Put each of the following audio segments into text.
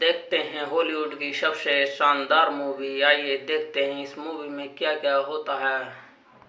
देखते हैं हॉलीवुड की सबसे शानदार मूवी। आइए देखते हैं इस मूवी में क्या क्या होता है।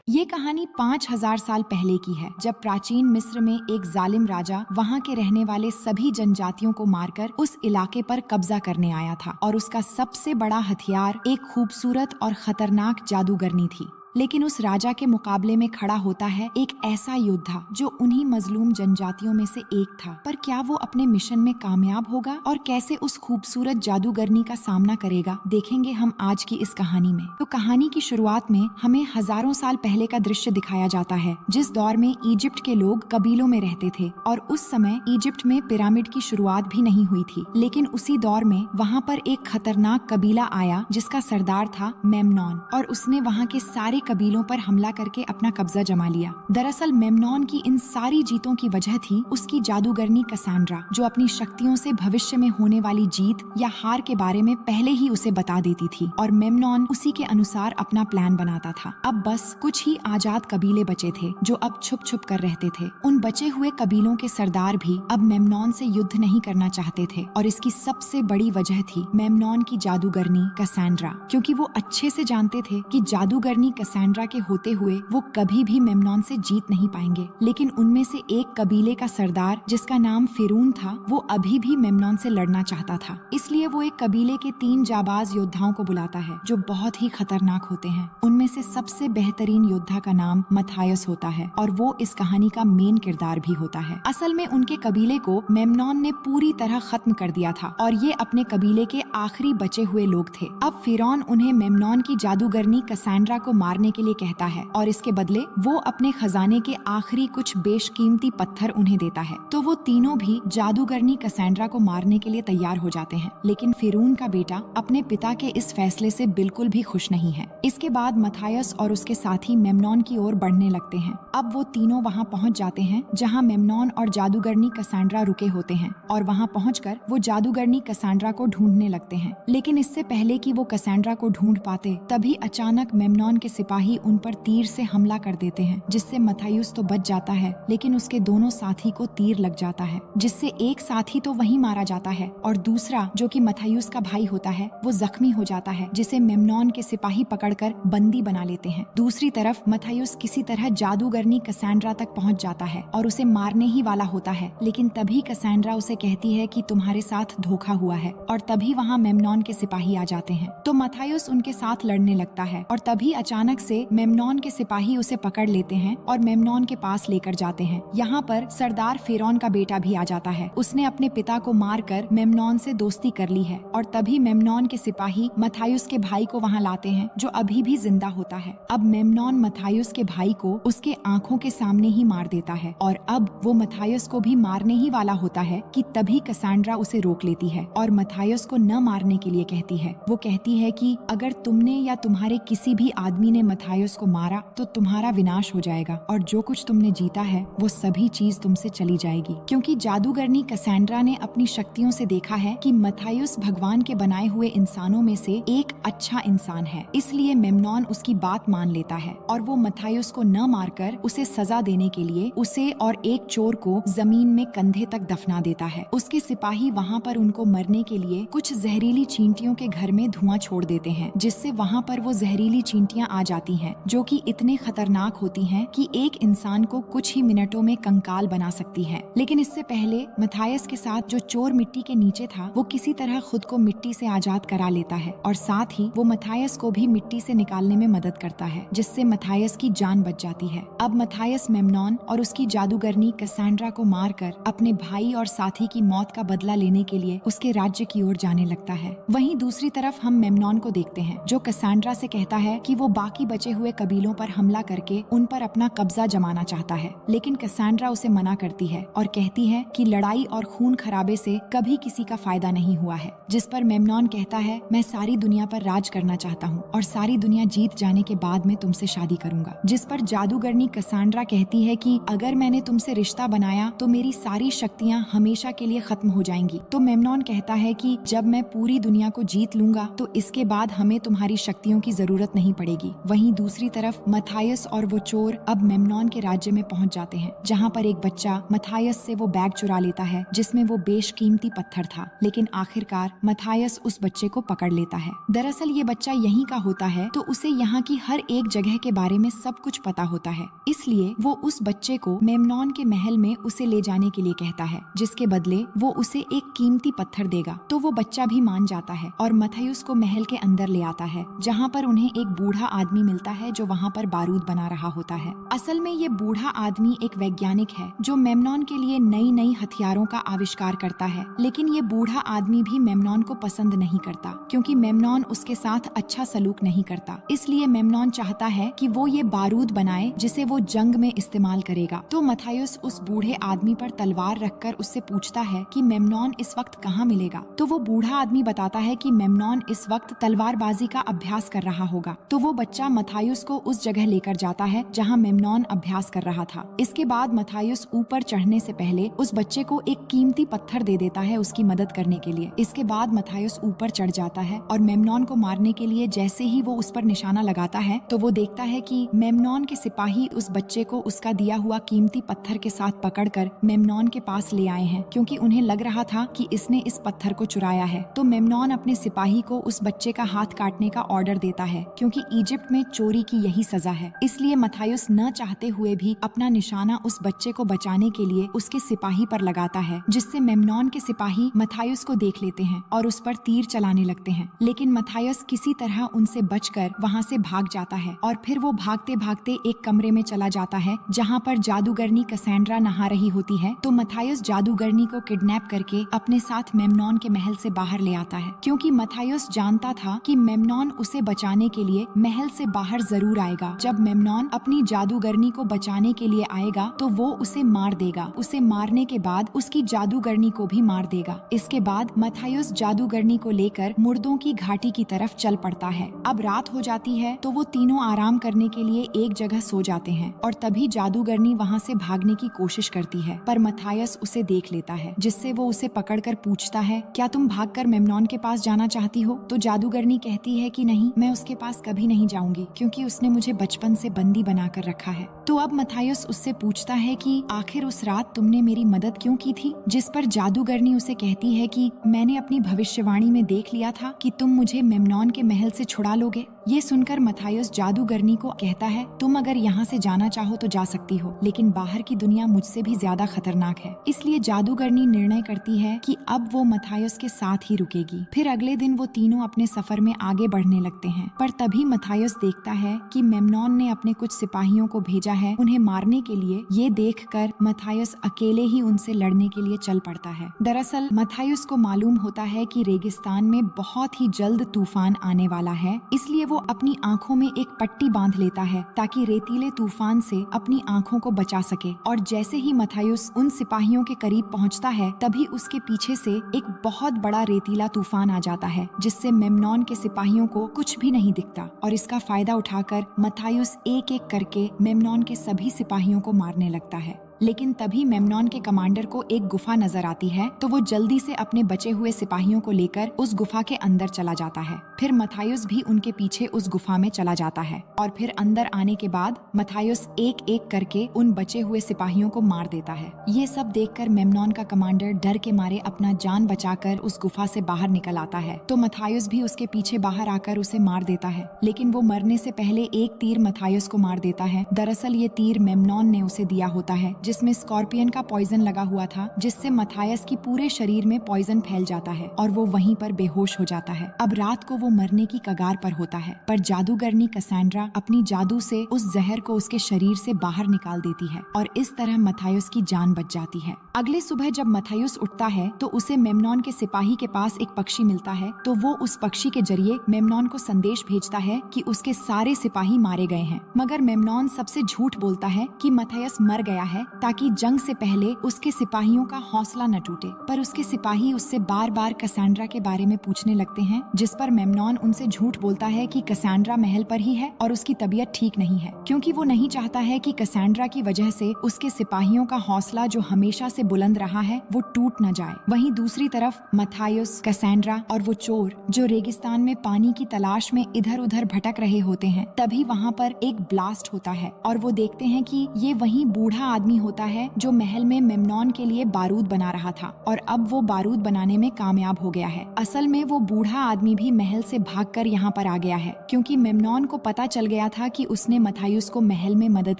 ये कहानी 5000 साल पहले की है, जब प्राचीन मिस्र में एक जालिम राजा वहाँ के रहने वाले सभी जनजातियों को मारकर उस इलाके पर कब्जा करने आया था और उसका सबसे बड़ा हथियार एक खूबसूरत और खतरनाक जादूगरनी थी। लेकिन उस राजा के मुकाबले में खड़ा होता है एक ऐसा योद्धा जो उन्हीं मजलूम जनजातियों में से एक था। पर क्या वो अपने मिशन में कामयाब होगा और कैसे उस खूबसूरत जादूगरनी का सामना करेगा, देखेंगे हम आज की इस कहानी में। तो कहानी की शुरुआत में हमें हजारों साल पहले का दृश्य दिखाया जाता है, जिस दौर में इजिप्ट के लोग कबीलों में रहते थे और उस समय इजिप्ट में पिरामिड की शुरुआत भी नहीं हुई थी। लेकिन उसी दौर में वहाँ पर एक खतरनाक कबीला आया जिसका सरदार था मेमनॉन, और उसने वहाँ के सारे कबीलों पर हमला करके अपना कब्जा जमा लिया। दरअसल मेमनॉन की इन सारी जीतों की वजह थी उसकी जादूगरनी कसांड्रा, जो अपनी शक्तियों से भविष्य में होने वाली जीत या हार के बारे में पहले ही उसे बता देती थी और मेमनॉन उसी के अनुसार अपना प्लान बनाता था। अब बस कुछ ही आजाद कबीले बचे थे जो अब छुप छुप कर रहते थे। उन बचे हुए कबीलों के सरदार भी अब मेमनॉन से युद्ध नहीं करना चाहते थे और इसकी सबसे बड़ी वजह थी मेमनॉन की जादूगरनी कसांड्रा, क्योंकि वो अच्छे से जानते थे कि जादूगरनी कसांड्रा के होते हुए वो कभी भी मेमनॉन से जीत नहीं पाएंगे। लेकिन उनमें से एक कबीले का सरदार जिसका नाम फिरून था, वो अभी भी मेमनॉन से लड़ना चाहता था। इसलिए वो एक कबीले के 3 जाबाज योद्धाओं को बुलाता है जो बहुत ही खतरनाक होते हैं। उनमें से सबसे बेहतरीन योद्धा का नाम मथायस होता है और वो इस कहानी का मेन किरदार भी होता है। असल में उनके कबीले को मेमनॉन ने पूरी तरह खत्म कर दिया था और ये अपने कबीले के आखिरी बचे हुए लोग थे। अब फिरौन उन्हें मेमनॉन की जादूगरनी कसांड्रा को मारने के लिए कहता है और इसके बदले वो अपने खजाने के आखिरी कुछ बेशकीमती पत्थर उन्हें देता है। तो वो तीनों भी जादूगरनी कसांड्रा को मारने के लिए तैयार हो जाते हैं। लेकिन फिरौन का बेटा अपने पिता के इस फैसले से बिल्कुल भी खुश नहीं है। इसके बाद मथायस और उसके साथी मेमनॉन की ओर बढ़ने लगते हैं। अब वो तीनों वहाँ पहुँच जाते हैं जहाँ मेमनॉन और जादूगरनी कसांड्रा रुके होते हैं और वहाँ पहुँचकर वो जादूगरनी कसांड्रा को ढूंढने लगते हैं। लेकिन इससे पहले कि वो कसांड्रा को ढूंढ पाते, तभी अचानक मेमनॉन के सिपाही उन पर तीर से हमला कर देते हैं, जिससे मथायुस तो बच जाता है लेकिन उसके दोनों साथी को तीर लग जाता है, जिससे एक साथी तो वहीं मारा जाता है और दूसरा, जो कि मथायुस का भाई होता है, वो जख्मी हो जाता है, जिसे मेमनॉन के सिपाही पकड़कर बंदी बना लेते हैं। दूसरी तरफ मथायुस किसी तरह जादूगरनी कसांड्रा तक पहुंच जाता है और उसे मारने ही वाला होता है। लेकिन तभी कसांड्रा उसे कहती है कि तुम्हारे साथ धोखा हुआ है, और तभी वहाँ मेमनॉन के सिपाही आ जाते हैं। तो मथायुस उनके साथ लड़ने लगता है और तभी अचानक से मेमनॉन के सिपाही उसे पकड़ लेते हैं और मेमनॉन के पास लेकर जाते हैं। यहाँ पर सरदार फिरौन का बेटा भी आ जाता है। उसने अपने पिता को मारकर मेमनॉन से दोस्ती कर ली है और तभी मेमनॉन के सिपाही मथायुस के भाई को वहाँ लाते हैं, जो अभी भी जिंदा होता है। अब मेमनॉन मथायुस के भाई को उसके आंखों के सामने ही मार देता है और अब वो मथायुस को भी मारने ही वाला होता है कि तभी कसांड्रा उसे रोक लेती है और मथायुस को न मारने के लिए कहती है। वो कहती है कि अगर तुमने या तुम्हारे किसी भी आदमी ने मथायुस को मारा तो तुम्हारा विनाश हो जाएगा और जो कुछ तुमने जीता है वो सभी चीज तुमसे चली जाएगी, क्योंकि जादूगरनी कसांड्रा ने अपनी शक्तियों से देखा है कि मथायुस भगवान के बनाए हुए इंसानों में से एक अच्छा इंसान है। इसलिए मेमनॉन उसकी बात मान लेता है और वो मथायुस को न मारकर उसे सजा देने के लिए उसे और एक चोर को जमीन में कंधे तक दफना देता है। उसके सिपाही वहाँ पर उनको मरने के लिए कुछ जहरीली चींटियों के घर में धुआं छोड़ देते हैं, जिससे वहाँ पर वो जहरीली चींटियां आ जाती हैं, जो कि इतने खतरनाक होती हैं कि एक इंसान को कुछ ही मिनटों में कंकाल बना सकती हैं। लेकिन इससे पहले मथायस के साथ जो चोर मिट्टी के नीचे था, वो किसी तरह खुद को मिट्टी से आजाद करा लेता है और साथ ही वो मथायस को भी मिट्टी से निकालने में मदद करता है, जिससे मथायस की जान बच जाती है। अब मथायस मेमनॉन और उसकी जादूगरनी कसांड्रा को मारकर अपने भाई और साथी की मौत का बदला लेने के लिए उसके राज्य की ओर जाने लगता है। वहीं दूसरी तरफ हम मेमनॉन को देखते हैं, जो कसांड्रा से कहता है कि वो बाकी बचे हुए कबीलों पर हमला करके उन पर अपना कब्जा जमाना चाहता है। लेकिन कसांड्रा उसे मना करती है और कहती है कि लड़ाई और खून खराबे से कभी किसी का फायदा नहीं हुआ है। जिस पर मेमनॉन कहता है, मैं सारी दुनिया पर राज करना चाहता हूँ और सारी दुनिया जीत जाने के बाद मैं तुमसे शादी करूंगा। जिस पर जादूगरनी कसांड्रा कहती है कि अगर मैंने तुमसे रिश्ता बनाया तो मेरी सारी शक्तियाँ हमेशा के लिए खत्म हो जाएंगी। तो मेमनॉन कहता है कि जब मैं पूरी दुनिया को जीत लूंगा तो इसके बाद हमें तुम्हारी शक्तियों की जरूरत नहीं पड़ेगी। वहीं दूसरी तरफ मथायस और वो चोर अब मेम्नॉन के राज्य में पहुंच जाते हैं, जहां पर एक बच्चा मथायस से वो बैग चुरा लेता है जिसमें वो बेशकीमती पत्थर था। लेकिन आखिरकार मथायस उस बच्चे को पकड़ लेता है। दरअसल ये बच्चा यहीं का होता है, तो उसे यहाँ की हर एक जगह के बारे में सब कुछ पता होता है। इसलिए वो उस बच्चे को मेम्नॉन के महल में उसे ले जाने के लिए कहता है, जिसके बदले वो उसे एक कीमती पत्थर देगा। तो वो बच्चा भी मान जाता है और मथायस को महल के अंदर ले आता है, जहाँ पर उन्हें एक बूढ़ा आदमी मिलता है जो वहाँ पर बारूद बना रहा होता है। असल में ये बूढ़ा आदमी एक वैज्ञानिक है जो मेम्नॉन के लिए नई नई हथियारों का आविष्कार करता है। लेकिन ये बूढ़ा आदमी भी मेम्नॉन को पसंद नहीं करता, क्योंकि मेम्नॉन उसके साथ अच्छा सलूक नहीं करता। इसलिए मेम्नॉन चाहता है कि वो ये बारूद बनाए जिसे वो जंग में इस्तेमाल करेगा। तो मथायस उस बूढ़े आदमी पर तलवार रखकर उससे पूछता है कि मेम्नॉन इस वक्त कहाँ मिलेगा। तो वो बूढ़ा आदमी बताता है कि मेम्नॉन इस वक्त तलवारबाजी का अभ्यास कर रहा होगा। तो वो बच्चा मथायस को उस जगह लेकर जाता है जहाँ मेम्नॉन अभ्यास कर रहा था। इसके बाद मथायस ऊपर चढ़ने से पहले उस बच्चे को एक कीमती पत्थर दे देता है उसकी मदद करने के लिए। इसके बाद मथायस ऊपर चढ़ जाता है और मेम्नॉन को मारने के लिए जैसे ही वो उस पर निशाना लगाता है, तो वो देखता है कि मेम्नॉन के सिपाही उस बच्चे को उसका दिया हुआ कीमती पत्थर के साथ पकड़कर मेम्नॉन के पास ले आए हैं, क्योंकि उन्हें लग रहा था कि इसने इस पत्थर को चुराया है। तो मेम्नॉन अपने सिपाही को उस बच्चे का हाथ काटने का ऑर्डर देता है, क्योंकि इजिप्ट में चोरी की यही सजा है। इसलिए मथायस न चाहते हुए भी अपना निशाना उस बच्चे को बचाने के लिए उसके सिपाही पर लगाता है, जिससे मेम्नॉन के सिपाही मथायस को देख लेते हैं और उस पर तीर चलाने लगते हैं। लेकिन मथायस किसी तरह उनसे बचकर वहाँ से भाग जाता है और फिर वो भागते भागते एक कमरे में चला जाता है जहाँ पर जादूगरनी कैसेंड्रा नहा रही होती है। तो मथायस जादूगरनी को किडनैप करके अपने साथ मेम्नॉन के महल से बाहर ले आता है, क्योंकि मथायस जानता था कि मेम्नॉन उसे बचाने के लिए महल से बाहर जरूर आएगा। जब मेम्नॉन अपनी जादूगरनी को बचाने के लिए आएगा तो वो उसे मार देगा। उसे मारने के बाद उसकी जादूगरनी को भी मार देगा। इसके बाद मथायस जादूगरनी को लेकर मुर्दों की घाटी की तरफ चल पड़ता है। अब रात हो जाती है तो वो तीनों आराम करने के लिए एक जगह सो जाते हैं और तभी जादूगरनी वहाँ से भागने की कोशिश करती है, पर मथायस उसे देख लेता है, जिससे वो उसे पकड़कर पूछता है, क्या तुम भागकर मेम्नॉन के पास जाना चाहती हो? तो जादूगरनी कहती है कि नहीं, मैं उसके पास कभी नहीं जाऊंगी, क्योंकि उसने मुझे बचपन से बंदी बनाकर रखा है। तो अब मथायस उससे पूछता है कि आखिर उस रात तुमने मेरी मदद क्यों की थी? जिस पर जादूगरनी उसे कहती है कि मैंने अपनी भविष्यवाणी में देख लिया था कि तुम मुझे मेम्नॉन के महल से छुड़ा लोगे। ये सुनकर मथायस जादूगरनी को कहता है, तुम अगर यहाँ से जाना चाहो तो जा सकती हो, लेकिन बाहर की दुनिया मुझसे भी ज्यादा खतरनाक है। इसलिए जादूगरनी निर्णय करती है कि अब वो मथायस के साथ ही रुकेगी। फिर अगले दिन वो तीनों अपने सफर में आगे बढ़ने लगते हैं, पर तभी मथायस देखता है कि मेम्नॉन ने अपने कुछ सिपाहियों को भेजा है उन्हें मारने के लिए। ये देखकर मथायस अकेले ही उनसे लड़ने के लिए चल पड़ता है। दरअसल मथायस को मालूम होता है कि रेगिस्तान में बहुत ही जल्द तूफान आने वाला है, इसलिए वो अपनी आंखों में एक पट्टी बांध लेता है ताकि रेतीले तूफान से अपनी आंखों को बचा सके। और जैसे ही मथायस उन सिपाहियों के करीब पहुंचता है, तभी उसके पीछे से एक बहुत बड़ा रेतीला तूफान आ जाता है, जिससे मेम्नॉन के सिपाहियों को कुछ भी नहीं दिखता। और इसका फायदा उठाकर मथायस एक एक करके मेम्नॉन के सभी सिपाहियों को मारने लगता है। लेकिन तभी मेम्नॉन के कमांडर को एक गुफा नजर आती है, तो वो जल्दी से अपने बचे हुए सिपाहियों को लेकर उस गुफा के अंदर चला जाता है। फिर मथायस भी उनके पीछे उस गुफा में चला जाता है और फिर अंदर आने के बाद मथायस एक एक करके उन बचे हुए सिपाहियों को मार देता है। ये सब देखकर मेम्नॉन का कमांडर डर के मारे अपना जान बचाकर उस गुफा से बाहर निकल आता है। तो मथायस भी उसके पीछे बाहर आकर उसे मार देता है, लेकिन वो मरने से पहले एक तीर मथायस को मार देता है। दरअसल ये तीर मेम्नॉन ने उसे दिया होता है, जिसमें स्कॉर्पियन का पॉइजन लगा हुआ था, जिससे मथायस की पूरे शरीर में पॉइजन फैल जाता है और वो वहीं पर बेहोश हो जाता है। अब रात को वो मरने की कगार पर होता है, पर जादूगरनी कैसेंड्रा अपनी जादू से उस जहर को उसके शरीर से बाहर निकाल देती है और इस तरह मथायस की जान बच जाती है। अगले सुबह जब मथायस उठता है तो उसे मेम्नॉन के सिपाही के पास एक पक्षी मिलता है, तो वो उस पक्षी के जरिए मेम्नॉन को संदेश भेजता है कि उसके सारे सिपाही मारे गए हैं। मगर मेम्नॉन सबसे झूठ बोलता है कि मथायस मर गया है, ताकि जंग से पहले उसके सिपाहियों का हौसला न टूटे। पर उसके सिपाही उससे बार बार कैसेंड्रा के बारे में पूछने लगते हैं, जिस पर मेम्नॉन उनसे झूठ बोलता है कि कैसेंड्रा महल पर ही है और उसकी तबीयत ठीक नहीं है, क्योंकि वो नहीं चाहता है कि कैसेंड्रा की वजह से उसके सिपाहियों का हौसला जो हमेशा से बुलंद रहा है वो टूट न जाए। वहीं दूसरी तरफ मथायुस, कैसेंड्रा और वो चोर जो रेगिस्तान में पानी की तलाश में इधर उधर भटक रहे होते हैं, तभी वहाँ पर एक ब्लास्ट होता है और वो देखते हैं कि ये वही बूढ़ा आदमी होता है जो महल में मेम्नॉन के लिए बारूद बना रहा था और अब वो बारूद बनाने में कामयाब हो गया है। असल में वो बूढ़ा आदमी भी महल से भागकर यहाँ पर आ गया है, क्योंकि मेम्नॉन को पता चल गया था कि उसने मथायुस को महल में मदद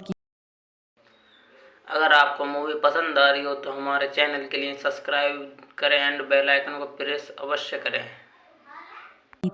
की। अगर आपको मूवी पसंद आ रही हो तो हमारे चैनल के लिए सब्सक्राइब करें एंड बेल आइकन को प्रेस अवश्य करें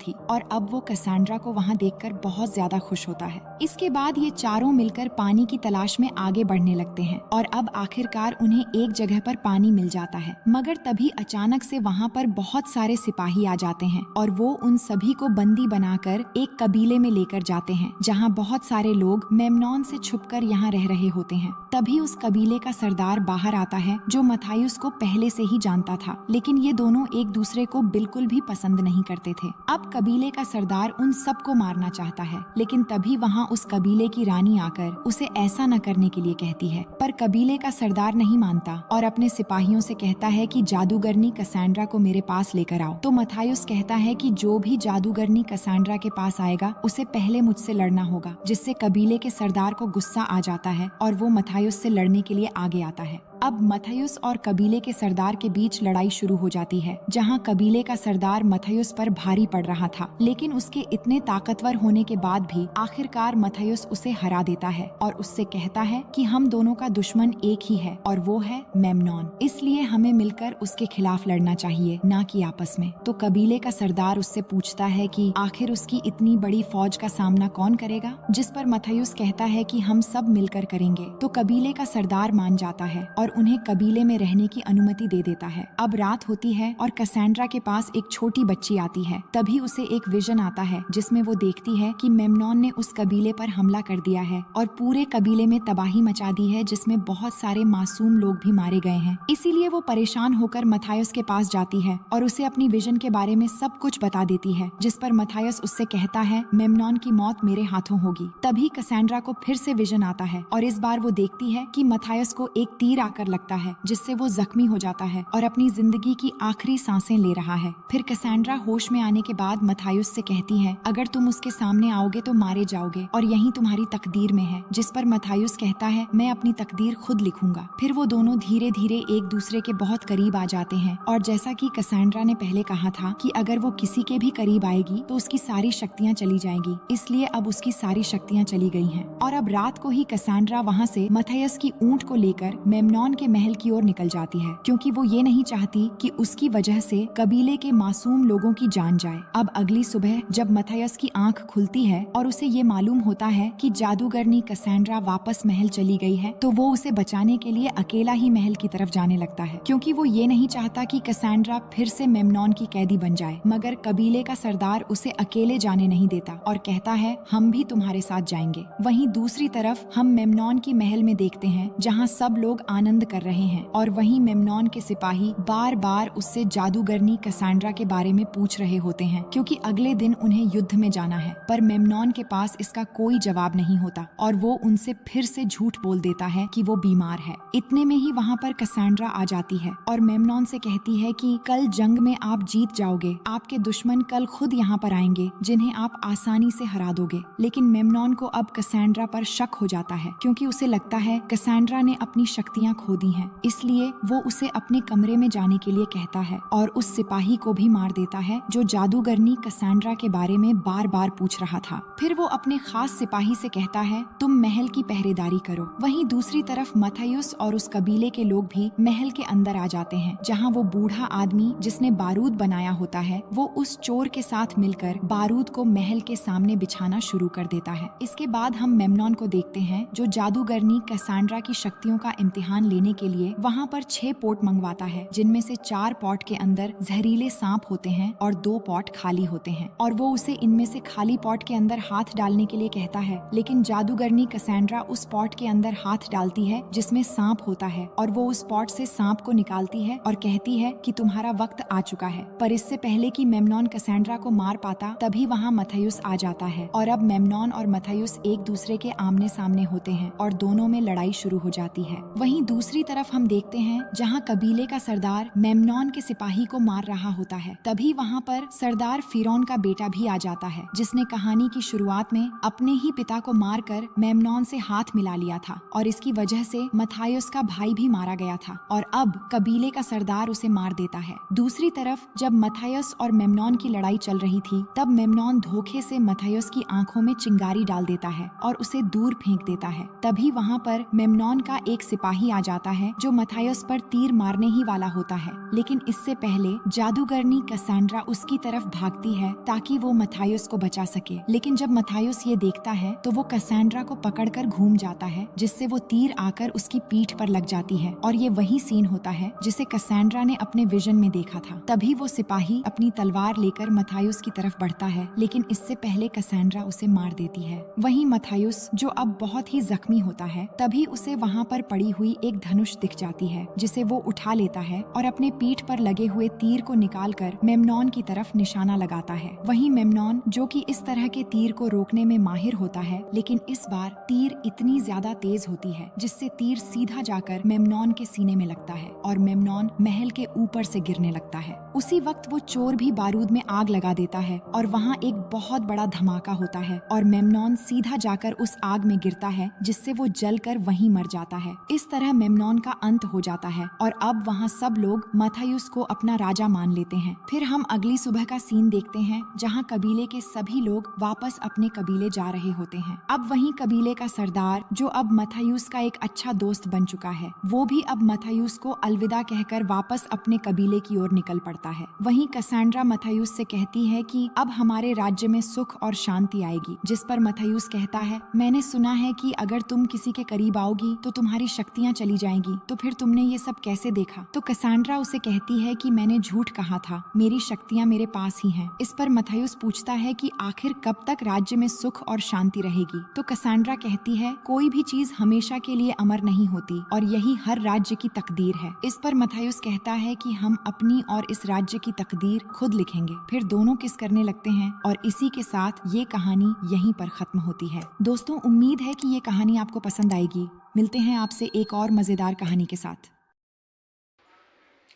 थी और अब वो कैसेंड्रा को वहाँ देखकर बहुत ज्यादा खुश होता है। इसके बाद ये चारों मिलकर पानी की तलाश में आगे बढ़ने लगते हैं और अब आखिरकार उन्हें एक जगह पर पानी मिल जाता है। मगर तभी अचानक से वहाँ पर बहुत सारे सिपाही आ जाते हैं और वो उन सभी को बंदी बनाकर एक कबीले में लेकर जाते हैं, जहाँ बहुत सारे लोग मेम्नॉन से छुपकर यहाँ रह रहे होते हैं। तभी उस कबीले का सरदार बाहर आता है, जो मथायुस को पहले से ही जानता था, लेकिन ये दोनों एक दूसरे को बिल्कुल भी पसंद नहीं करते थे। अब कबीले का सरदार उन सबको मारना चाहता है, लेकिन तभी वहाँ उस कबीले की रानी आकर उसे ऐसा न करने के लिए कहती है। पर कबीले का सरदार नहीं मानता और अपने सिपाहियों से कहता है कि जादूगरनी कैसेंड्रा को मेरे पास लेकर आओ। तो मथायुस कहता है कि जो भी जादूगरनी कैसेंड्रा के पास आएगा उसे पहले मुझसे लड़ना होगा, जिससे कबीले के सरदार को गुस्सा आ जाता है और वो मथायुस से लड़ने के लिए आगे आता है। अब मथायुस और कबीले के सरदार के बीच लड़ाई शुरू हो जाती है, जहां कबीले का सरदार मथायुस पर भारी पड़ रहा था, लेकिन उसके इतने ताकतवर होने के बाद भी आखिरकार मथायुस उसे हरा देता है और उससे कहता है कि हम दोनों का दुश्मन एक ही है और वो है मेम्नॉन, इसलिए हमें मिलकर उसके खिलाफ लड़ना चाहिए, ना कि आपस में। तो कबीले का सरदार उससे पूछता है कि आखिर उसकी इतनी बड़ी फौज का सामना कौन करेगा, जिस पर मथायुस कहता है कि हम सब मिलकर करेंगे। तो कबीले का सरदार मान जाता है और उन्हें कबीले में रहने की अनुमति दे देता है। अब रात होती है और कैसेंड्रा के पास एक छोटी बच्ची आती है। तभी उसे एक विजन आता है, जिसमें वो देखती है कि मेम्नॉन ने उस कबीले पर हमला कर दिया है और पूरे कबीले में तबाही मचा दी है, जिसमें बहुत सारे मासूम लोग भी मारे गए हैं। इसीलिए वो परेशान होकर मथायुस के पास जाती है और उसे अपनी विजन के बारे में सब कुछ बता देती है, जिस पर मथायुस उससे कहता है मेम्नॉन की मौत मेरे हाथों होगी। तभी कैसेंड्रा को फिर से विजन आता है और इस बार वो देखती है कि मथायुस को एक तीर आकर लगता है, जिससे वो जख्मी हो जाता है और अपनी जिंदगी की आखिरी सांसें ले रहा है। फिर कैसेंड्रा होश में आने के बाद मथायुस से कहती है, अगर तुम उसके सामने आओगे तो मारे जाओगे और यही तुम्हारी तकदीर में है। जिस पर मथायुस कहता है, मैं अपनी तकदीर खुद लिखूंगा। फिर वो दोनों धीरे धीरे एक दूसरे के बहुत करीब आ जाते हैं और जैसा कि कैसेंड्रा ने पहले कहा था कि अगर वो किसी के भी करीब आएगी तो उसकी सारी शक्तियाँ चली जाएगी, इसलिए अब उसकी सारी शक्तियाँ चली गई हैं। और अब रात को ही कैसेंड्रा वहाँ से मथायुस की ऊंट को लेकर मेम्नॉन के महल की ओर निकल जाती है, क्योंकि वो ये नहीं चाहती कि उसकी वजह से कबीले के मासूम लोगों की जान जाए। अब अगली सुबह जब मथायुस की आंख खुलती है और उसे ये मालूम होता है कि जादूगरनी कैसेंड्रा वापस महल चली गई है, तो वो उसे बचाने के लिए अकेला ही महल की तरफ जाने लगता है, क्योंकि वो ये नहीं चाहता कि कैसेंड्रा फिर से मेम्नॉन की कैदी बन जाए। मगर कबीले का सरदार उसे अकेले जाने नहीं देता और कहता है, हम भी तुम्हारे साथ जाएंगे। वहीं दूसरी तरफ हम मेम्नॉन की महल में देखते हैं, जहाँ सब लोग आनंद कर रहे हैं और वहीं मेम्नॉन के सिपाही बार बार उससे जादूगरनी कैसेंड्रा के बारे में पूछ रहे होते हैं, क्योंकि अगले दिन उन्हें युद्ध में जाना है। पर मेम्नॉन के पास इसका कोई जवाब नहीं होता और वो उनसे फिर से झूठ बोल देता है कि वो बीमार है। इतने में ही वहाँ पर कैसेंड्रा आ जाती है और मेम्नॉन से कहती है कि कल जंग में आप जीत जाओगे, आपके दुश्मन कल खुद यहाँ पर आएंगे, जिन्हें आप आसानी से हरा दोगे। लेकिन मेम्नॉन को अब कैसेंड्रा पर शक हो जाता है, क्योंकि उसे लगता है कैसेंड्रा ने अपनी शक्तियाँ खो दी हैं, इसलिए वो उसे अपने कमरे में जाने के लिए कहता है और उस सिपाही को भी मार देता है जो जादूगरनी कैसेंड्रा के बारे में बार बार पूछ रहा था। फिर वो अपने खास सिपाही से कहता है, तुम महल की पहरेदारी करो। वहीं दूसरी तरफ मथायुस और उस कबीले के लोग भी महल के अंदर आ जाते हैं, जहाँ वो बूढ़ा आदमी जिसने बारूद बनाया होता है, वो उस चोर के साथ मिलकर बारूद को महल के सामने बिछाना शुरू कर देता है। इसके बाद हम मेम्नॉन को देखते हैं, जो जादूगरनी कैसेंड्रा की शक्तियों का इम्तिहान लेने लेने के लिए वहाँ पर 6 पॉट मंगवाता है, जिनमें से 4 पॉट के अंदर जहरीले सांप होते हैं और 2 पॉट खाली होते हैं। और वो उसे इनमें से खाली पॉट के अंदर हाथ डालने के लिए कहता है, लेकिन जादूगरनी कैसेंड्रा उस पॉट के अंदर हाथ डालती है जिसमें सांप होता है, और वो उस पॉट से सांप को निकालती है और कहती है कि तुम्हारा वक्त आ चुका है। पर इससे पहले कि मेम्नॉन कैसेंड्रा को मार पाता, तभी वहाँ मथायुस आ जाता है और अब मेम्नॉन और मथायुस एक दूसरे के आमने सामने होते हैं और दोनों में लड़ाई शुरू हो जाती है। वहीं दूसरी तरफ हम देखते हैं जहाँ कबीले का सरदार मेम्नॉन के सिपाही को मार रहा होता है, तभी वहाँ पर सरदार फिरौन का बेटा भी आ जाता है, जिसने कहानी की शुरुआत में अपने ही पिता को मारकर मेम्नॉन से हाथ मिला लिया था और इसकी वजह से मथायुस का भाई भी मारा गया था और अब कबीले का सरदार उसे मार देता है। दूसरी तरफ जब मथायुस और मेम्नॉन की लड़ाई चल रही थी, तब मेम्नॉन धोखे से मथायुस की आंखों में चिंगारी डाल देता है और उसे दूर फेंक देता है। तभी वहाँ पर मेम्नॉन का एक सिपाही आ जाता है जो मथायुस पर तीर मारने ही वाला होता है, लेकिन इससे पहले जादूगरनी कैसेंड्रा उसकी तरफ भागती है ताकि वो मथायुस को बचा सके। लेकिन जब मथायुस ये देखता है तो वो कैसेंड्रा को पकड़कर घूम जाता है, जिससे वो तीर आकर उसकी पीठ पर लग जाती है और ये वही सीन होता है जिसे कैसेंड्रा ने अपने विजन में देखा था। तभी वो सिपाही अपनी तलवार लेकर मथायुस की तरफ बढ़ता है, लेकिन इससे पहले कैसेंड्रा उसे मार देती है। वहीं मथायुस जो अब बहुत ही जख्मी होता है, तभी उसे वहाँ पर पड़ी हुई एक धनुष दिख जाती है, जिसे वो उठा लेता है और अपने पीठ पर लगे हुए तीर को निकालकर मेम्नॉन की तरफ निशाना लगाता है। वहीं मेम्नॉन जो कि इस तरह के तीर को रोकने में माहिर होता है, लेकिन इस बार तीर इतनी ज्यादा तेज होती है जिससे तीर सीधा जाकर मेम्नॉन के सीने में लगता है और मेम्नॉन महल के ऊपर से गिरने लगता है। उसी वक्त वो चोर भी बारूद में आग लगा देता है और वहाँ एक बहुत बड़ा धमाका होता है और मेम्नॉन सीधा जाकर उस आग में गिरता है, जिससे वो जलकर वहीं मर जाता है। इस तरह मेम्नॉन का अंत हो जाता है और अब वहाँ सब लोग मथायुस को अपना राजा मान लेते हैं। फिर हम अगली सुबह का सीन देखते हैं जहाँ कबीले के सभी लोग वापस अपने कबीले जा रहे होते हैं। अब वहीं कबीले का सरदार जो अब मथायुस का एक अच्छा दोस्त बन चुका है, वो भी अब मथायुस को अलविदा कहकर वापस अपने कबीले की ओर निकल पड़ता है। वहीं कैसेंड्रा मथायुस से कहती है कि अब हमारे राज्य में सुख और शांति आएगी, जिस पर मथायुस कहता है, मैंने सुना है कि अगर तुम किसी के करीब आओगी तो तुम्हारी शक्तियाँ चली जाएंगी, तो फिर तुमने ये सब कैसे देखा? तो कैसेंड्रा उसे कहती है कि मैंने झूठ कहा था, मेरी शक्तियाँ मेरे पास ही हैं। इस पर मथायुस पूछता है कि आखिर कब तक राज्य में सुख और शांति रहेगी? तो कैसेंड्रा कहती है, कोई भी चीज हमेशा के लिए अमर नहीं होती और यही हर राज्य की तकदीर है। इस पर मथायुस कहता है कि हम अपनी और इस राज्य की तकदीर खुद लिखेंगे। फिर दोनों किस करने लगते हैं और इसी के साथ ये कहानी यहीं पर खत्म होती है। दोस्तों, उम्मीद है कि ये कहानी आपको पसंद आएगी। मिलते हैं आपसे एक और मजेदार कहानी के साथ।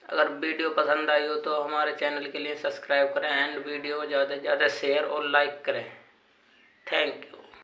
अगर वीडियो पसंद आई हो तो हमारे चैनल के लिए सब्सक्राइब करें एंड वीडियो को ज़्यादा से ज़्यादा शेयर और लाइक करें। Thank you.